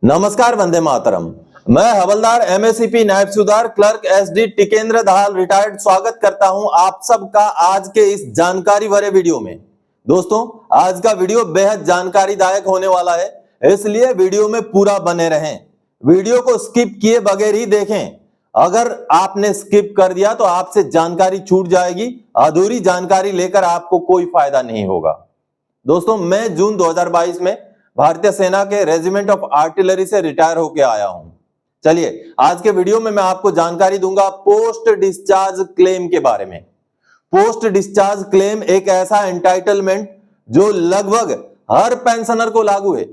नमस्कार, वंदे मातरम। मैं हवलदार MSCP naib subedar clerk SD Tikendra Dahal retired स्वागत करता हूं आप सबका आज के इस जानकारी भरे वीडियो में। दोस्तों, आज का वीडियो बेहद जानकारीदायक होने वाला है, इसलिए वीडियो में पूरा बने रहें। वीडियो को स्किप किए बगैर ही देखें। अगर आपने स्किप कर दिया तो आपसे जानकारी छूट जाएगी, अधूरी जानकारी लेकर आपको कोई फायदा नहीं होगा। दोस्तों, मैं जून 2022 में भारतीय सेना के रेजिमेंट ऑफ आर्टिलरी से रिटायर होकर आया हूं। चलिए, आज के वीडियो में मैं आपको जानकारी दूंगा पोस्ट डिस्चार्ज क्लेम के बारे में। पोस्ट डिस्चार्ज क्लेम एक ऐसा एंटाइटलमेंट जो लगभग हर पेंशनर को लागू है।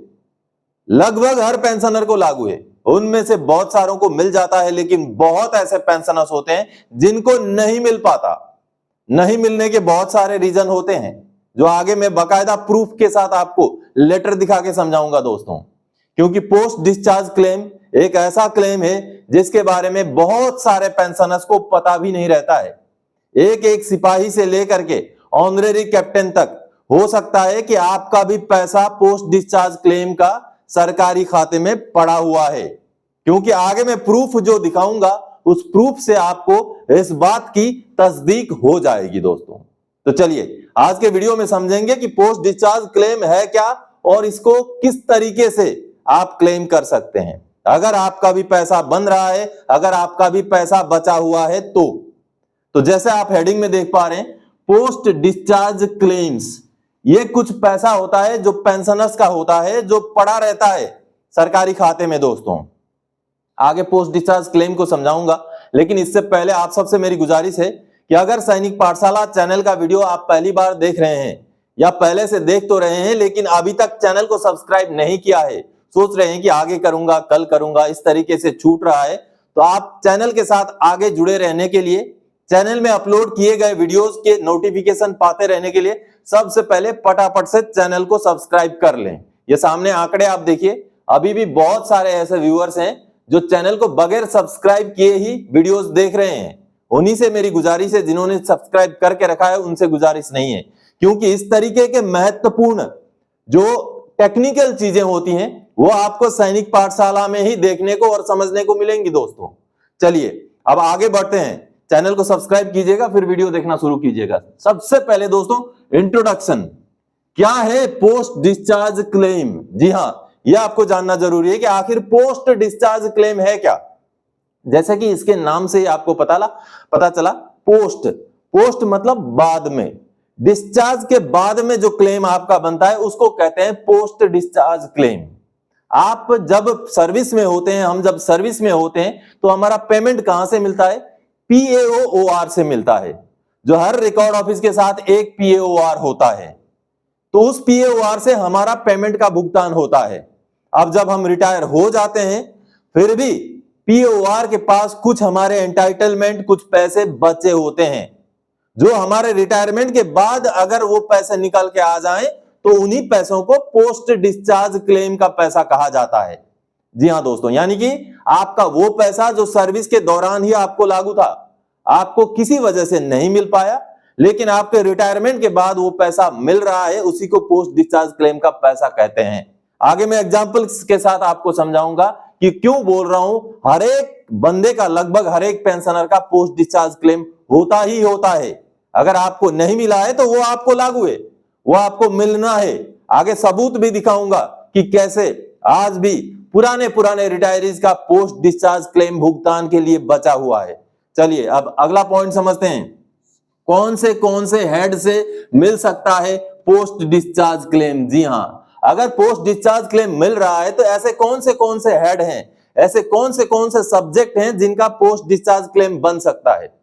लगभग हर पेंशनर को लागू है। उनमें से बहुत सारों को मिल जाता है, लेकिन बहुत ऐसे पेंशनर्स होते हैं जिनको नहीं मिल पाता। नहीं मिलने के बहुत सारे रीजन होते हैं, जो आगे मैं बकायदा प्रूफ के साथ आपको लेटर दिखा के समझाऊंगा दोस्तों। क्योंकि पोस्ट डिस्चार्ज क्लेम एक ऐसा क्लेम है जिसके बारे में बहुत सारे पेंशनर्स को पता भी नहीं रहता है। एक एक सिपाही से लेकर के ऑनरेरी कैप्टन तक हो सकता है कि आपका भी पैसा पोस्ट डिस्चार्ज क्लेम का सरकारी खाते में पड़ा हुआ है। क्योंकि आगे मैं प्रूफ जो दिखाऊंगा उस प्रूफ से आपको इस बात की तस्दीक हो जाएगी दोस्तों। तो चलिए, आज के वीडियो में समझेंगे कि पोस्ट डिस्चार्ज क्लेम है क्या और इसको किस तरीके से आप क्लेम कर सकते हैं। अगर आपका भी पैसा बन रहा है, अगर आपका भी पैसा बचा हुआ है तो जैसे आप हेडिंग में देख पा रहे हैं, पोस्ट डिस्चार्ज क्लेम्स, ये कुछ पैसा होता है जो पेंशनर्स का होता है, जो पड़ा रहता है सरकारी खाते में दोस्तों। आगे पोस्ट डिस्चार्ज क्लेम को समझाऊंगा, लेकिन इससे पहले आप सबसे मेरी गुजारिश है कि अगर सैनिक पाठशाला चैनल का वीडियो आप पहली बार देख रहे हैं या पहले से देख तो रहे हैं लेकिन अभी तक चैनल को सब्सक्राइब नहीं किया है, सोच रहे हैं कि आगे करूंगा, कल करूंगा, इस तरीके से छूट रहा है, तो आप चैनल के साथ आगे जुड़े रहने के लिए, चैनल में अपलोड किए गए वीडियोस के नोटिफिकेशन पाते रहने के लिए सबसे पहले फटाफट से चैनल को सब्सक्राइब कर लें। ये सामने आंकड़े आप देखिए, अभी भी बहुत सारे ऐसे व्यूअर्स हैं जो चैनल को बगैर सब्सक्राइब किए ही वीडियोस देख रहे हैं। उन्हीं से मेरी गुजारिश है, जिन्होंने सब्सक्राइब करके रखा है उनसे गुजारिश नहीं है, क्योंकि इस तरीके के महत्वपूर्ण जो टेक्निकल चीजें होती हैं वो आपको सैनिक पाठशाला में ही देखने को और समझने को मिलेंगी दोस्तों। चलिए, अब आगे बढ़ते हैं। चैनल को सब्सक्राइब कीजिएगा, फिर वीडियो देखना शुरू कीजिएगा। सबसे पहले दोस्तों, इंट्रोडक्शन। क्या है पोस्ट डिस्चार्ज क्लेम? जी हां, यह आपको जानना जरूरी है कि आखिर पोस्ट डिस्चार्ज क्लेम है क्या। जैसे कि इसके नाम से ही आपको पता चला, पोस्ट मतलब बाद में, डिस्चार्ज के बाद में जो क्लेम आपका बनता है उसको कहते हैं पोस्ट डिस्चार्ज क्लेम। आप जब सर्विस में होते हैं, हम जब सर्विस में होते हैं तो हमारा पेमेंट कहां से मिलता है? PAOR से मिलता है। जो हर रिकॉर्ड ऑफिस के साथ एक PAOR होता है, तो उस PAOR से हमारा पेमेंट का भुगतान होता है। अब जब हम रिटायर हो जाते हैं, फिर भी PAOR के पास कुछ हमारे एंटाइटलमेंट, कुछ पैसे बचे होते हैं, जो हमारे रिटायरमेंट के बाद अगर वो पैसे निकल के आ जाएं तो उन्हीं पैसों को पोस्ट डिस्चार्ज क्लेम का पैसा कहा जाता है। जी हां दोस्तों, यानी कि आपका वो पैसा जो सर्विस के दौरान ही आपको लागू था, आपको किसी वजह से नहीं मिल पाया, लेकिन आपके रिटायरमेंट के बाद वो पैसा मिल रहा है, उसी को पोस्ट डिस्चार्ज क्लेम का पैसा कहते हैं। आगे मैं एग्जांपल्स के साथ आपको समझाऊंगा कि क्यों बोल रहा हूं। हर एक बंदे का, लगभग हर एक पेंशनर का पोस्ट डिस्चार्ज क्लेम होता ही होता है। अगर आपको नहीं मिला है तो वो आपको लागू है, वो आपको मिलना है। आगे सबूत भी दिखाऊंगा कि कैसे आज भी पुराने रिटायरीज का पोस्ट डिस्चार्ज क्लेम भुगतान के लिए बचा हुआ है। चलिए, अब अगला पॉइंट समझते हैं। कौन से हेड से मिल सकता है पोस्ट डिस्चार्ज क्लेम? जी हां, अगर पोस्ट डिस्चार्ज क्लेम मिल रहा है तो ऐसे कौन से हेड हैं, ऐसे कौन से सब्जेक्ट हैं जिनका पोस्ट डिस्चार्ज क्लेम बन सकता है।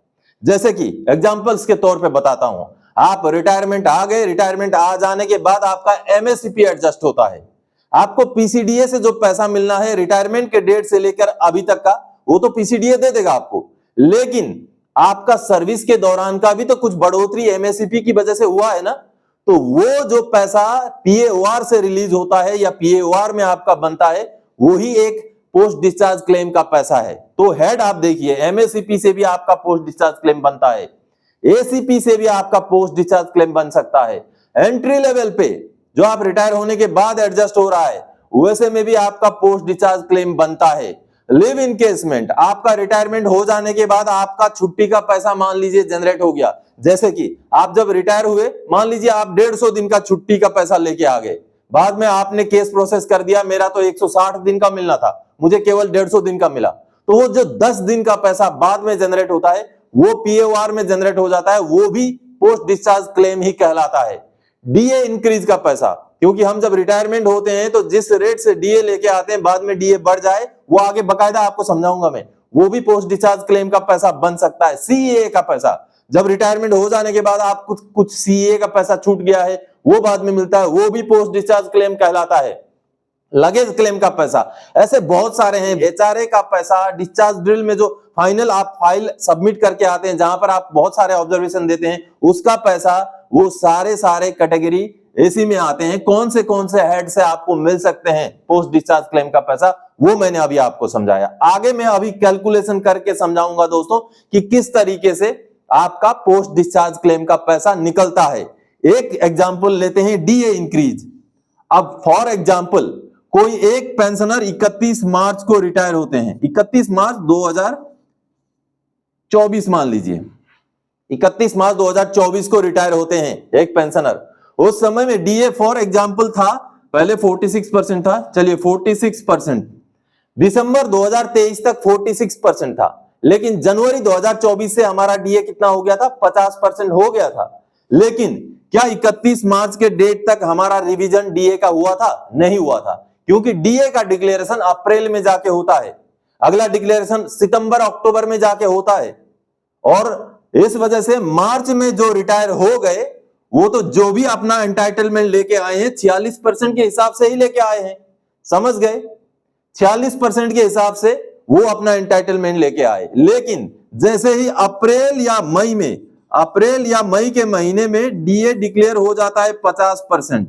जैसे कि एग्जांपल्स के तौर पे बताता हूं। आप रिटायरमेंट आ गए, रिटायरमेंट आ जाने के बाद आपका MSCP एडजस्ट होता है। आपको PCDA से जो पैसा मिलना है रिटायरमेंट के डेट से लेकर अभी तक का, वो तो PCDA दे देगा आपको, लेकिन आपका सर्विस के दौरान का भी तो कुछ बढ़ोतरी MSCP की वजह से हुआ है ना, तो वो जो पैसा PAOR से रिलीज होता है या PAOR में आपका बनता है, वो ही एक पोस्ट डिस्चार्ज क्लेम का पैसा है। तो हेड आप देखिए, MSCP से भी आपका पोस्ट डिस्चार्ज क्लेम बनता है, ACP से भी आपका पोस्ट डिस्चार्ज क्लेम बन सकता है। एंट्री लेवल पे जो आप रिटायर होने के बाद एडजस्ट हो रहा है, वैसे में भी आपका पोस्ट डिस्चार्ज क्लेम बनता है। लिव इनकेसमेंट, आपका रिटायरमेंट हो जाने के बाद आपका छुट्टी का पैसा मान लीजिए जनरेट हो गया। जैसे कि आप जब रिटायर हुए, मान लीजिए आप 150 दिन का छुट्टी का पैसा लेके आ गए, बाद में आपने केस प्रोसेस कर दिया, मेरा तो 160 दिन का मिलना था, मुझे केवल 150 दिन का मिला, तो वो जो 10 दिन का पैसा बाद में जनरेट होता है वो पीएओआर में जनरेट हो जाता है, वो भी पोस्ट डिस्चार्ज क्लेम ही कहलाता है। डीए इंक्रीज का पैसा, क्योंकि हम जब रिटायरमेंट होते हैं तो जिस रेट से डीए लेके आते हैं, बाद में डीए बढ़ जाए, वो आगे बकायदा आपको समझाऊंगा मैं, वो भी पोस्ट डिस्चार्ज क्लेम का पैसा बन सकता है। सीए का पैसा, जब रिटायरमेंट हो जाने के बाद आप कुछ सीए का पैसा छूट गया है, वो बाद में मिलता है, वो भी पोस्ट डिस्चार्ज क्लेम कहलाता है। लगेज क्लेम का पैसा, ऐसे बहुत सारे हैं। एचआरए का पैसा, डिस्चार्ज ड्रिल में जो फाइनल आप फाइल सबमिट करके आते हैं, जहां पर आप बहुत सारे ऑब्जर्वेशन देते हैं, उसका पैसा, वो सारे कैटेगरी इसी में आते हैं। कौन से हेड से आपको मिल सकते हैं पोस्ट डिस्चार्ज क्लेम का पैसा, वो मैंने अभी आपको समझाया। आगे मैं अभी कैलकुलेशन करके समझाऊंगा दोस्तों कि किस तरीके से आपका पोस्ट डिस्चार्ज क्लेम का पैसा निकलता है। एक एग्जांपल लेते हैं, डीए इंक्रीज। अब फॉर एग्जांपल कोई एक पेंशनर 31 मार्च को रिटायर होते हैं, 31 मार्च 2024 मान लीजिए, 31 मार्च 2024 को रिटायर होते हैं एक पेंशनर। उस समय में डीए फॉर एग्जांपल था, पहले 46% था, चलिए 46%, दिसंबर 2023 तक 46% था, लेकिन जनवरी 2024 से हमारा डीए कितना हो गया था, 50% हो गया था। लेकिन क्या 31 मार्च के डेट तक हमारा रिवीजन डीए का हुआ था? नहीं हुआ था, क्योंकि डीए का डिक्लेरेशन अप्रैल में जाके होता है, अगला डिक्लेरेशन सितंबर अक्टूबर में जाके होता है। और इस वजह से मार्च में जो रिटायर हो गए, वो तो जो भी अपना एंटाइटलमेंट लेके आए हैं 46% के हिसाब से ही लेके आए हैं, समझ गए? 46% के हिसाब से वो अपना एंटाइटलमेंट लेके आए। लेकिन जैसे ही अप्रैल या मई के महीने में डीए डिक्लेयर हो जाता है 50%,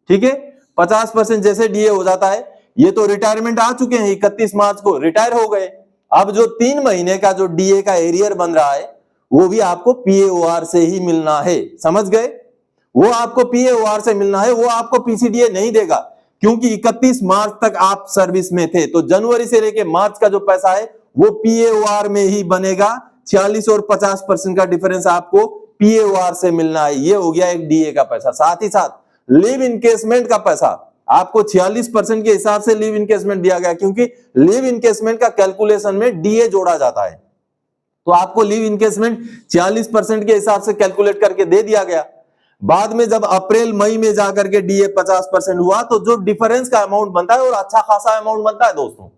ठीक है, 50% जैसे डीए हो जाता है, ये तो रिटायरमेंट आ चुके हैं, 31 मार्च को रिटायर हो गए। अब जो 3 महीने का जो डीए का एरियर बन रहा है, वो भी आपको पीएओआर से ही मिलना है, समझ गए? वो आपको पीएओआर से मिलना है, वो आपको पीसीडीए नहीं देगा, क्योंकि 31 मार्च तक आप सर्विस में थे। तो जनवरी से लेके मार्च का जो पैसा है वो पीएओआर में ही बनेगा। 46 और 50% का डिफरेंस आपको पीएओआर से मिलना है। ये हो गया एक डीए का पैसा। साथ ही साथ लिव इनकेसमेंट का पैसा आपको 46% के हिसाब से लिव इनकेसमेंट दिया गया, क्योंकि लिव इनकेसमेंट का कैलकुलेशन में डीए जोड़ा जाता है, तो आपको लिव इनकेसमेंट 46% के हिसाब से कैलकुलेट करके दे दिया गया। बाद में जब अप्रैल मई में जाकर के डीए 50% हुआ, तो जो डिफरेंस का अमाउंट बनता है और अच्छा खासा अमाउंट बनता है दोस्तों,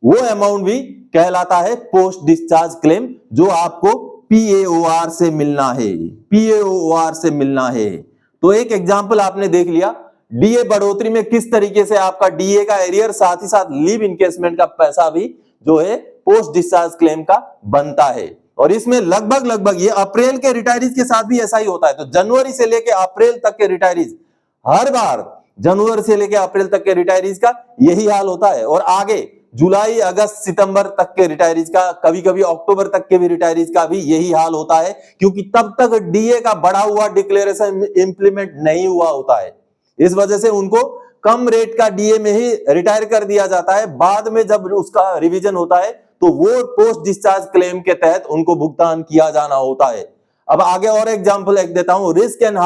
वो अमाउंट भी कहलाता है पोस्ट डिस्चार्ज क्लेम, जो आपको पीएओआर से मिलना है, पीएओआर से मिलना है। तो एक एग्जांपल आपने देख लिया, डीए बढ़ोतरी में किस तरीके से आपका डीए का एरियर, साथ ही साथ लिव इनकेसमेंट का पैसा भी जो है पोस्ट डिस्चार्ज क्लेम का बनता है। और इसमें लगभग ये अप्रैल के रिटायरीज के साथ भी ऐसा ही होता है। तो जनवरी से लेके अप्रैल तक के रिटायरीज, हर बार जनवरी से लेके अप्रैल तक के रिटायरीज का यही हाल होता है। और आगे जुलाई, अगस्त, सितंबर तक के रिटायरीज का, कभी कभी अक्टूबर तक के भी रिटायरीज का भी यही हाल होता है, क्योंकि तब तक डीए का बढ़ा हुआ डिक्लेरेशन इंप्लीमेंट नहीं हुआ होता है। इस वजह से उनको कम रेट का डीए में ही रिटायर कर दिया जाता है। बाद में जब उसका रिवीजन होता है तो वो पोस्ट डिस्चार्ज क्लेम के तहत उनको भुगतान किया जाना होता है। अब आगे और एग्जांपल एक देता हूं, रिस्क एंड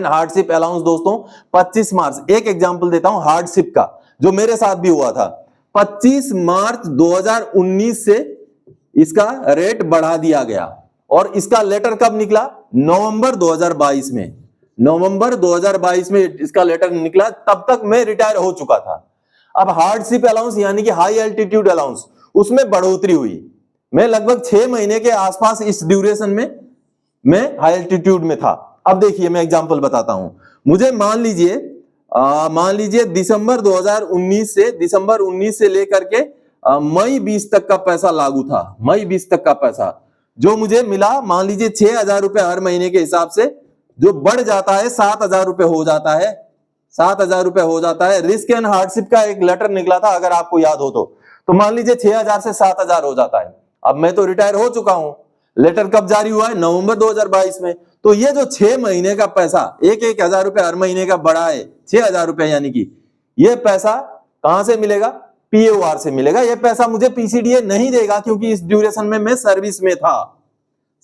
हार्डशिप अलाउंस दोस्तों 25 मार्च, एक एग्जांपल देता हूं हार्डशिप का, जो मेरे साथ भी हुआ था। 25 मार्च 2019 से इसका रेट बढ़ा दिया गया, और इसका लेटर कब निकला? नवंबर 2022 में, नवंबर 2022 में इसका लेटर निकला। तब तक मैं रिटायर हो चुका था। अब हार्डशिप अलाउंस यानी कि हाई एल्टीट्यूड अलाउंस, उसमें बढ़ोतरी हुई। मैं लगभग 6 महीने के आसपास इस ड्यूरेशन में मैं हाई एल्टीट्यूड में था। अब देखिए मैं एग्जांपल बताता हूं। मुझे मान लीजिए दिसंबर 2019 से लेकर के मई 20 तक का पैसा लागू था। मई 20 तक का पैसा जो मुझे मिला, मान लीजिए 6,000 रुपए हर महीने के हिसाब से, जो बढ़ जाता है 7,000 रुपए हो जाता है, 7,000 रुपए हो जाता है। रिस्क एंड हार्डशिप का एक लेटर निकला था, अगर आपको याद हो तो मान लीजिए 6,000 से 7,000 हो जाता है। अब मैं तो रिटायर हो चुका हूं, लेटर कब जारी हुआ है? नवंबर 2022 में। तो ये जो 6 महीने का पैसा 1,000 रुपए हर महीने का बढ़ा है, 6,000 रुपए, यानी कि ये पैसा कहां से मिलेगा? पीएओआर से मिलेगा। ये पैसा मुझे पीसीडीए नहीं देगा क्योंकि इस ड्यूरेशन में मैं सर्विस में था।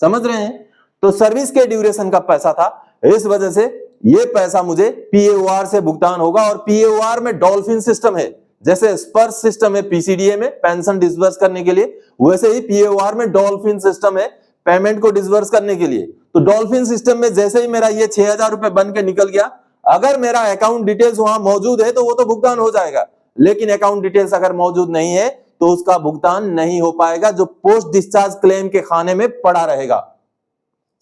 समझ रहे हैं? तो सर्विस के ड्यूरेशन का पैसा था, इस वजह से ये पैसा मुझे पीएओआर से भुगतान होगा। और पीएओआर में डॉल्फिन सिस्टम है, जैसे स्पर्श सिस्टम है पीसीडीए में पेंशन डिसबर्स करने के लिए, वैसे ही पीएओआर में डॉल्फिन सिस्टम है पेमेंट को डिसबर्स करने के लिए। तो डॉल्फिन सिस्टम में जैसे ही मेरा ये 6,000 रुपए बन के निकल गया, अगर मेरा अकाउंट डिटेल्स वहां मौजूद है तो वो तो भुगतान हो जाएगा, लेकिन अकाउंट डिटेल्स अगर मौजूद नहीं है तो उसका भुगतान नहीं हो पाएगा, जो पोस्ट डिस्चार्ज क्लेम के खाने में पड़ा रहेगा।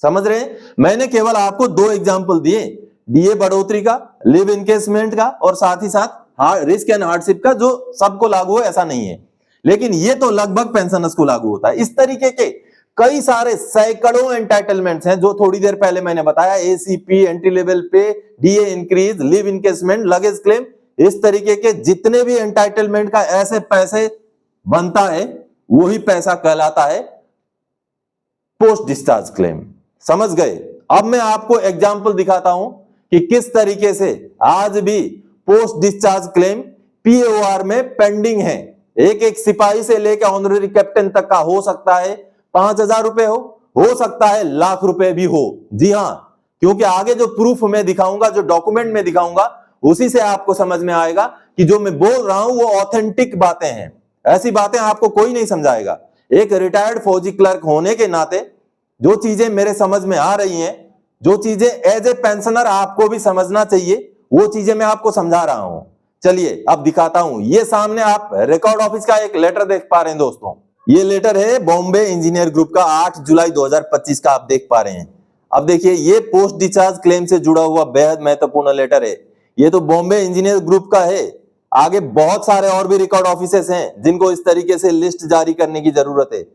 समझ रहे हैं? मैंने केवल आपको 2 एग्जांपल दिए, डीए बढ़ोतरी का, लिव इनकेसमेंट का, और साथ ही साथ रिस्क एंड हार्डशिप का, जो सबको लागू है ऐसा नहीं है, लेकिन ये तो लगभग पेंशनर्स को लागू होता है। इस तरीके के कई सारे सैकड़ों एंटाइटलमेंट्स हैं जो थोड़ी देर पहले मैंने बताया, एसीपी, एंट्री लेवल पे, DA increase, live encasement, luggage claim, इस तरीके के जितने भी एंटाइटलमेंट का ऐसे पैसे बनता है वही पैसा कहलाता है पोस्ट डिस्चार्ज क्लेम। समझ गए? अब मैं आपको एग्जांपल दिखाता हूं कि किस तरीके से आज भी पोस्ट डिस्चार्ज क्लेम पीएओआर में पेंडिंग है। एक सिपाही से लेकर ऑनरेरी कैप्टन तक का हो सकता है 5,000 रुपए हो सकता है लाख रुपए भी हो। जी हां, क्योंकि आगे जो प्रूफ में दिखाऊंगा, जो डॉक्यूमेंट में दिखाऊंगा, उसी से आपको समझ में आएगा कि जो मैं बोल रहा हूं वो ऑथेंटिक बातें हैं। ऐसी बातें आपको कोई नहीं समझाएगा। एक रिटायर्ड फौजी क्लर्क होने के नाते जो चीजें मेरे समझ में आ रही हैं, जो चीजें एज ए पेंशनर आपको भी समझना चाहिए, वो चीजें मैं आपको समझा रहा हूं। चलिए अब दिखाता हूं। ये सामने आप रिकॉर्ड ऑफिस का एक लेटर देख पा रहे हैं दोस्तों। ये लेटर है बॉम्बे इंजीनियर ग्रुप का 8 जुलाई 2025 का, आप देख पा रहे हैं। अब देखिए, ये पोस्ट डिस्चार्ज क्लेम से जुड़ा हुआ बेहद महत्वपूर्ण लेटर है। ये तो बॉम्बे इंजीनियर ग्रुप का है, आगे बहुत सारे और भी रिकॉर्ड ऑफिसेस हैं जिनको इस तरीके से लिस्ट जारी करने की जरूरत है।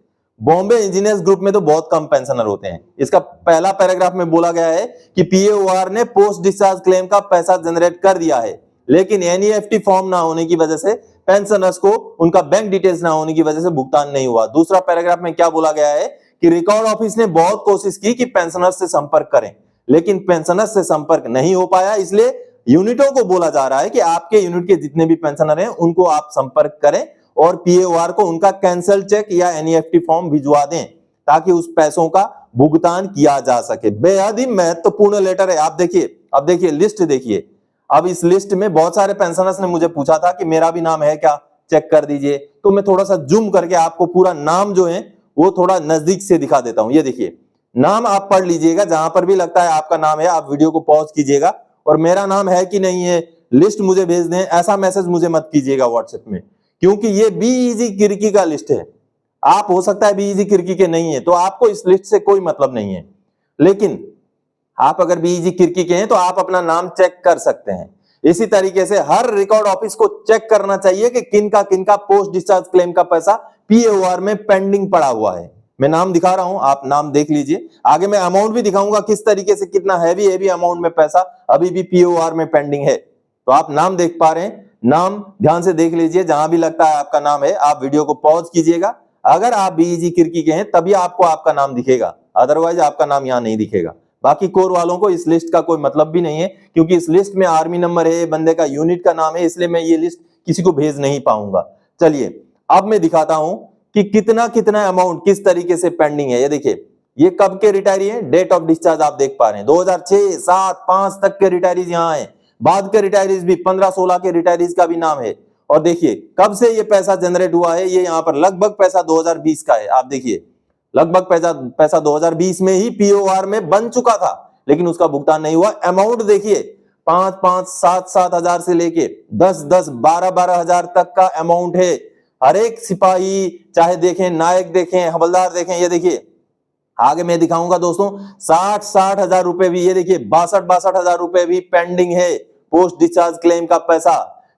बॉम्बे इंजीनियर्स ग्रुप में तो बहुत कम पेंशनर होते हैं। इसका पहला पैराग्राफ में बोला गया है कि पीएओआर ने पोस्ट डिस्चार्ज क्लेम का पैसा जनरेट कर दिया है, लेकिन एनईएफटी फॉर्म ना होने की वजह से पेंशनर्स को उनका बैंक डिटेल्स ना होने की वजह से भुगतान नहीं हुआ। दूसरा पैराग्राफ में क्या बोला गया है कि रिकॉर्ड ऑफिस ने बहुत कोशिश की कि पेंशनर्स से संपर्क करें, लेकिन पेंशनर्स से संपर्क नहीं हो पाया। इसलिए यूनिटों को बोला जा रहा है कि आपके यूनिट के जितने भी पेंशनर हैं उनको आप संपर्क करें और पीएओआर को उनका कैंसल चेक या एनईएफटी फॉर्म भिजवा दें ताकि उस पैसों का भुगतान किया जा सके। बेहद ही महत्वपूर्ण लेटर है। आप देखिए, अब देखिए लिस्ट देखिए। अब इस लिस्ट में बहुत सारे पेंशनर्स ने मुझे पूछा था कि मेरा भी नाम है क्या, चेक कर दीजिए। तो मैं थोड़ा सा जूम करके आपको पूरा नाम जो है वो थोड़ा नजदीक से दिखा देता हूं। ये देखिए, नाम आप पढ़ लीजिएगा, जहां पर भी लगता है आपका नाम है आप वीडियो को पॉज कीजिएगा और मेरा नाम है कि नहीं है लिस्ट मुझे भेज दें। ऐसा मैसेज मुझे मत कीजिएगा व्हाट्सएप में, क्योंकि ये बीईजी किरकी का लिस्ट है। आप हो सकता है बीईजी किरकी के नहीं है, तो आपको इस लिस्ट से कोई मतलब नहीं है। लेकिन आप अगर बीईजी किरकी के हैं तो आप अपना नाम चेक कर सकते हैं। इसी तरीके से हर रिकॉर्ड ऑफिस को चेक करना चाहिए कि किनका पोस्ट डिस्चार्ज क्लेम का पैसा पीएओआर में पेंडिंग पड़ा हुआ है। मैं नाम दिखा रहा हूं, आप नाम देख लीजिए। आगे मैं अमाउंट भी दिखाऊंगा किस तरीके से, कितना हैवी अमाउंट में पैसा अभी भी पीओआर में पेंडिंग है। तो आप नाम देख पा रहे हैं, नाम ध्यान से देख लीजिए। जहां भी लगता है आपका नाम है आप वीडियो को पॉज कीजिएगा। अगर आप बीईजी किरकी के हैं तभी आपको आपका नाम दिखेगा, अदरवाइज आपका नाम यहां नहीं दिखेगा। बाकी कोर वालों को इस लिस्ट का कोई मतलब भी नहीं है, क्योंकि इस लिस्ट में आर्मी नंबर है, बंदे का यूनिट का नाम है, इसलिए मैं ये लिस्ट किसी को भेज नहीं पाऊंगा। चलिए अब मैं दिखाता हूं कि कितना अमाउंट किस तरीके से पेंडिंग है। ये देखिए, ये कब के रिटायरी है, डेट ऑफ डिस्चार्ज आप देख पा रहे हैं 2006, 7, 5 तक के रिटायरीज यहाँ है। बाद के रिटायरीज भी 15, 16 के रिटायरीज का भी नाम है। और देखिए कब से ये पैसा जनरेट हुआ है, ये यहाँ पर लगभग पैसा 2020 का है। आप देखिए लगभग पैसा 2020 में ही पीओआर में बन चुका था, लेकिन उसका भुगतान नहीं हुआ। अमाउंट देखिए 5-5, 7-7 हजार से लेके 10-10, 12-12 हजार तक का अमाउंट है। हर एक सिपाही चाहे देखें, नायक देखें, हवलदार देखें, ये देखिए आगे मैं दिखाऊंगा दोस्तों 60-60 हजार रुपए भी, ये देखिए 62-62 हजार रुपए भी पेंडिंग है पोस्ट डिस्चार्ज क्लेम का पैसा,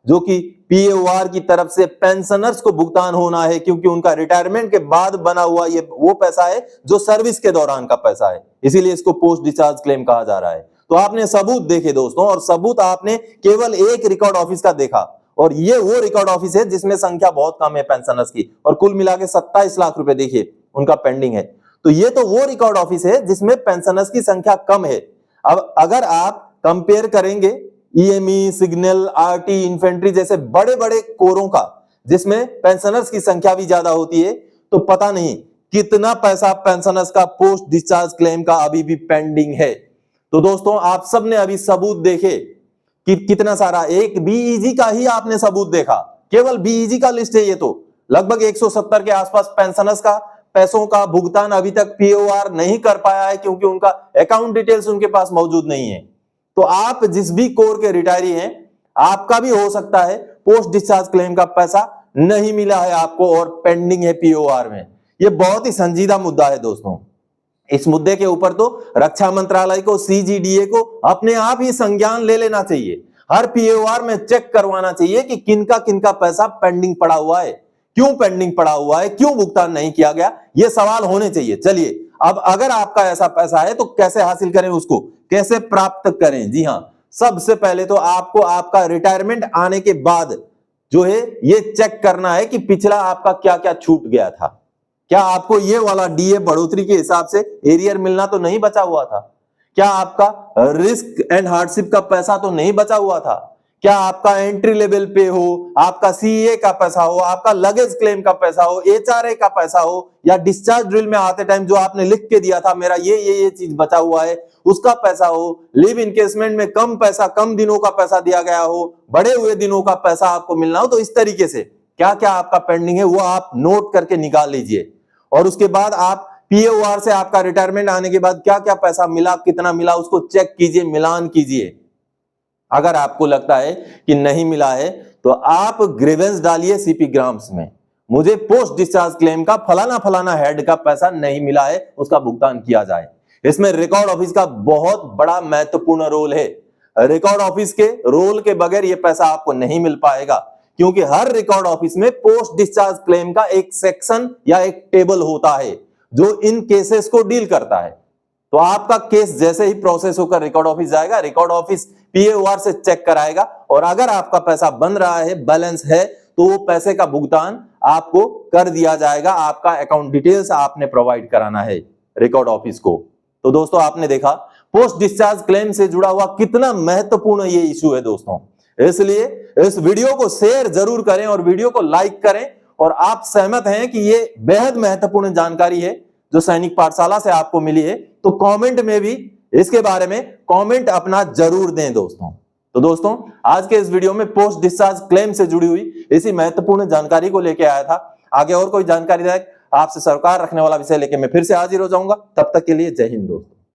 जो कि पीएओआर की तरफ से पेंशनर्स को भुगतान होना है, क्योंकि उनका रिटायरमेंट के बाद बना हुआ ये वो पैसा है जो सर्विस के दौरान का पैसा है, इसीलिए इसको पोस्ट डिस्चार्ज क्लेम कहा जा रहा है। तो आपने सबूत देखे दोस्तों, और सबूत आपने केवल एक रिकॉर्ड ऑफिस का देखा, और ये वो रिकॉर्ड ऑफिस है जिसमें संख्या बहुत कम है पेंशनर्स की, और कुल मिला के 27 लाख रुपए देखिए उनका पेंडिंग है। तो ये तो वो रिकॉर्ड ऑफिस है जिसमें पेंशनर्स की संख्या कम है। अब अगर आप कंपेयर करेंगे ईएमई, सिग्नल, आरटी, इन्फेंट्री जैसे बड़े बड़े कोरों का, जिसमें पेंशनर्स की संख्या भी ज्यादा होती है, तो पता नहीं कितना पैसा पेंशनर्स का पोस्ट डिस्चार्ज क्लेम का अभी भी पेंडिंग है। तो दोस्तों आप सबने अभी सबूत देखे कि कितना सारा, एक बीईजी का ही आपने सबूत देखा, केवल बीईजी का लिस्ट है ये, तो लगभग 170 के आसपास पेंशनर्स का पैसों का भुगतान अभी तक पीओआर नहीं कर पाया है, क्योंकि उनका अकाउंट डिटेल्स उनके पास मौजूद नहीं है। तो आप जिस भी कोर के रिटायरी हैं, आपका भी हो सकता है पोस्ट डिस्चार्ज क्लेम का पैसा नहीं मिला है आपको और पेंडिंग है पीओआर में। यह बहुत ही संजीदा मुद्दा है दोस्तों। इस मुद्दे के ऊपर तो रक्षा मंत्रालय को, सीजीडीए को अपने आप ही संज्ञान ले लेना चाहिए। हर पीओआर में चेक करवाना चाहिए कि किनका पैसा पेंडिंग पड़ा हुआ है, क्यों पेंडिंग पड़ा हुआ है, क्यों भुगतान नहीं किया गया, ये सवाल होने चाहिए। चलिए, अब अगर आपका ऐसा पैसा है तो कैसे हासिल करें, उसको कैसे प्राप्त करें? जी हां, सबसे पहले तो आपको आपका रिटायरमेंट आने के बाद जो है ये चेक करना है कि पिछला आपका क्या क्या छूट गया था। क्या आपको ये वाला डीए बढ़ोतरी के हिसाब से एरियर मिलना तो नहीं बचा हुआ था? क्या आपका रिस्क एंड हार्डशिप का पैसा तो नहीं बचा हुआ था? क्या आपका एंट्री लेवल पे हो, आपका सीए का पैसा हो, आपका लगेज क्लेम का पैसा हो, एचआरए का पैसा हो, या डिस्चार्ज ड्रिल में आते टाइम जो आपने लिख के दिया था मेरा ये चीज बचा हुआ है, उसका पैसा हो, लिव इनकेसमेंट में कम पैसा, कम दिनों का पैसा दिया गया हो, बढ़े हुए दिनों का पैसा आपको मिलना हो, तो इस तरीके से क्या क्या आपका पेंडिंग है वो आप नोट करके निकाल लीजिए। और उसके बाद आप पीओआर से आपका रिटायरमेंट आने के बाद क्या क्या पैसा मिला, कितना मिला, उसको चेक कीजिए, मिलान कीजिए। अगर आपको लगता है कि नहीं मिला है तो आप ग्रीवेंस डालिए सीपी ग्राम्स में, मुझे पोस्ट डिस्चार्ज क्लेम का फलाना फलाना हेड का पैसा नहीं मिला है, उसका भुगतान किया जाए। इसमें रिकॉर्ड ऑफिस का बहुत बड़ा महत्वपूर्ण रोल है। रिकॉर्ड ऑफिस के रोल के बगैर यह पैसा आपको नहीं मिल पाएगा, क्योंकि हर रिकॉर्ड ऑफिस में पोस्ट डिस्चार्ज क्लेम का एक सेक्शन या एक टेबल होता है जो इन केसेस को डील करता है। तो आपका केस जैसे ही प्रोसेस होकर रिकॉर्ड ऑफिस जाएगा, रिकॉर्ड ऑफिस पीओआर से चेक कराएगा, और अगर आपका पैसा बन रहा है, बैलेंस है, तो वो पैसे का भुगतान आपको कर दिया जाएगा। आपका अकाउंट डिटेल्स आपने प्रोवाइड कराना है रिकॉर्ड ऑफिस को। तो दोस्तों आपने देखा पोस्ट डिस्चार्ज क्लेम से जुड़ा हुआ कितना महत्वपूर्ण ये इशू है दोस्तों। इसलिए इस वीडियो को शेयर जरूर करें और वीडियो को लाइक करें। और आप सहमत हैं कि ये बेहद महत्वपूर्ण जानकारी है जो सैनिक पाठशाला से आपको मिली है, तो कमेंट में भी इसके बारे में कमेंट अपना जरूर दें दोस्तों। तो दोस्तों आज के इस वीडियो में पोस्ट डिस्चार्ज क्लेम से जुड़ी हुई इसी महत्वपूर्ण जानकारी को लेके आया था। आगे और कोई जानकारी आपसे सरोकार रखने वाला विषय लेके मैं फिर से हाजिर हो जाऊंगा। तब तक के लिए जय हिंद दोस्तों।